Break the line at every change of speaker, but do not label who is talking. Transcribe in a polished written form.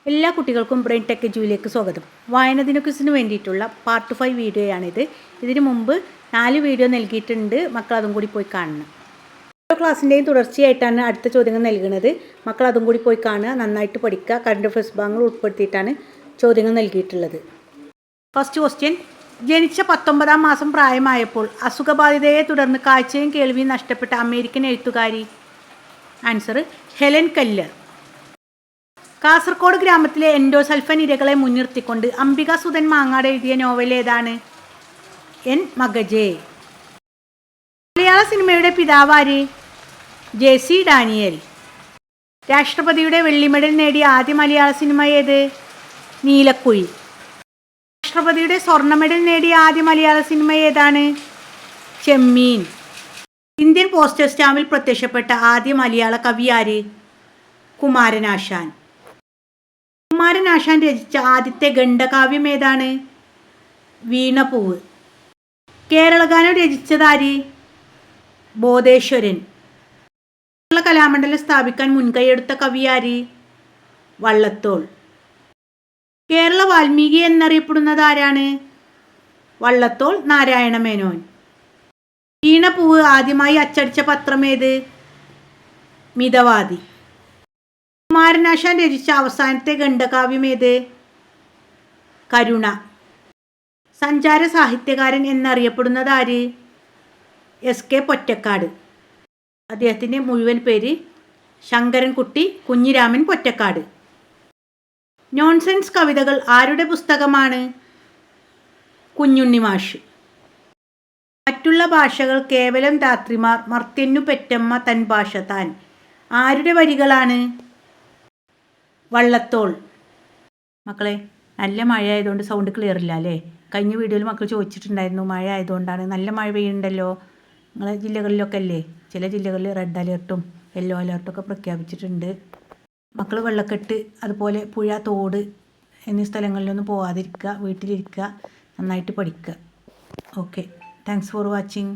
എല്ലാ കുട്ടികൾക്കും brain tech എജ്യുവിലേക്ക് സ്വാഗതം. വായന ദിന ക്വിസിന് വേണ്ടിയിട്ടുള്ള പാർട്ട് 5 വീഡിയോയാണിത്. ഇതിനു മുമ്പ് 4 വീഡിയോ നൽകിയിട്ടുണ്ട്. മക്കൾ അതും കൂടി പോയി കാണണം. ഓരോ ക്ലാസ്സിൻ്റെയും തുടർച്ചയായിട്ടാണ് അടുത്ത ചോദ്യങ്ങൾ നൽകുന്നത്. മക്കൾ അതും കൂടി പോയി കാണുക, നന്നായിട്ട് പഠിക്കുക. കറണ്ട് അഫയേഴ്സ് ഭാഗങ്ങൾ ഉൾപ്പെടുത്തിയിട്ടാണ് ചോദ്യങ്ങൾ നൽകിയിട്ടുള്ളത്. ഫസ്റ്റ് ക്വസ്റ്റ്യൻ: ജനിച്ച 19-ാം മാസം പ്രായമായപ്പോൾ അസുഖബാധിതയെ തുടർന്ന് കാഴ്ചയും കേൾവിയും നഷ്ടപ്പെട്ട അമേരിക്കൻ എഴുത്തുകാരി. Answer: Helen Keller. കാസർഗോഡ് ഗ്രാമത്തിലെ എൻഡോസൾഫൻ ഇരകളെ മുൻനിർത്തിക്കൊണ്ട് അംബികാസുധൻ മാങ്ങാട് എഴുതിയ നോവൽ ഏതാണ്? എൻ മഗജെ. മലയാള സിനിമയുടെ പിതാവാര്? ജെ.സി. ഡാനിയൽ. രാഷ്ട്രപതിയുടെ വെള്ളി മെഡൽ നേടിയ ആദ്യ മലയാള സിനിമ ഏത്? നീലക്കുയിൽ. രാഷ്ട്രപതിയുടെ സ്വർണ്ണ മെഡൽ നേടിയ ആദ്യ മലയാള സിനിമ ഏതാണ്? ചെമ്മീൻ. ഇന്ത്യൻ പോസ്റ്റൽ സ്റ്റാമ്പിൽ പ്രത്യക്ഷപ്പെട്ട ആദ്യ മലയാള കവി ആര്? കുമാരനാശാൻ. കുമാരനാശാൻ രചിച്ച ആദ്യത്തെ ഖണ്ഡകാവ്യം ഏതാണ്? വീണപൂവ്. കേരളഗാനം രചിച്ചതാര്? ബോധേശ്വരൻ. കേരള കലാമണ്ഡലം സ്ഥാപിക്കാൻ മുൻകൈയെടുത്ത കവിയാര്? വള്ളത്തോൾ. കേരള വാൽമീകി എന്നറിയപ്പെടുന്നത് ആരാണ്? വള്ളത്തോൾ നാരായണ മേനോൻ. വീണപൂവ് ആദ്യമായി അച്ചടിച്ച പത്രമേത്? മിതവാദി. കുമാരനാശാൻ രചിച്ച അവസാനത്തെ ഖണ്ഡകാവ്യം ഏത്? കരുണ. സഞ്ചാര സാഹിത്യകാരൻ എന്നറിയപ്പെടുന്നത് ആര്? എസ്.കെ. പൊറ്റക്കാട്. അദ്ദേഹത്തിൻ്റെ മുഴുവൻ പേര് ശങ്കരൻകുട്ടി കുഞ്ഞിരാമൻ പൊറ്റക്കാട്. നോൺസെൻസ് കവിതകൾ ആരുടെ പുസ്തകമാണ്? കുഞ്ഞുണ്ണി മാഷ്. മറ്റുള്ള ഭാഷകൾ കേവലം ധാത്രിമാർ, മർത്യന്നു പെറ്റമ്മ തൻ ഭാഷ താൻ. ആരുടെ വരികളാണ്? വള്ളത്തോൾ. മക്കളെ, നല്ല മഴ ആയതുകൊണ്ട് സൗണ്ട് ക്ലിയർ ഇല്ല അല്ലേ? കഴിഞ്ഞ വീഡിയോയിൽ മക്കൾ ചോദിച്ചിട്ടുണ്ടായിരുന്നു മഴ ആയതുകൊണ്ടാണ്. നല്ല മഴ പെയ്യുന്നുണ്ടല്ലോ നിങ്ങളെ ജില്ലകളിലൊക്കെ അല്ലേ. ചില ജില്ലകളിൽ റെഡ് അലേർട്ടും യെല്ലോ അലേർട്ടൊക്കെ പ്രഖ്യാപിച്ചിട്ടുണ്ട്. മക്കൾ വെള്ളക്കെട്ട്, അതുപോലെ പുഴ, തോട് എന്നീ സ്ഥലങ്ങളിലൊന്നും പോകാതിരിക്കുക, വീട്ടിലിരിക്കുക, നന്നായിട്ട് പഠിക്കുക. Okay, thanks for watching.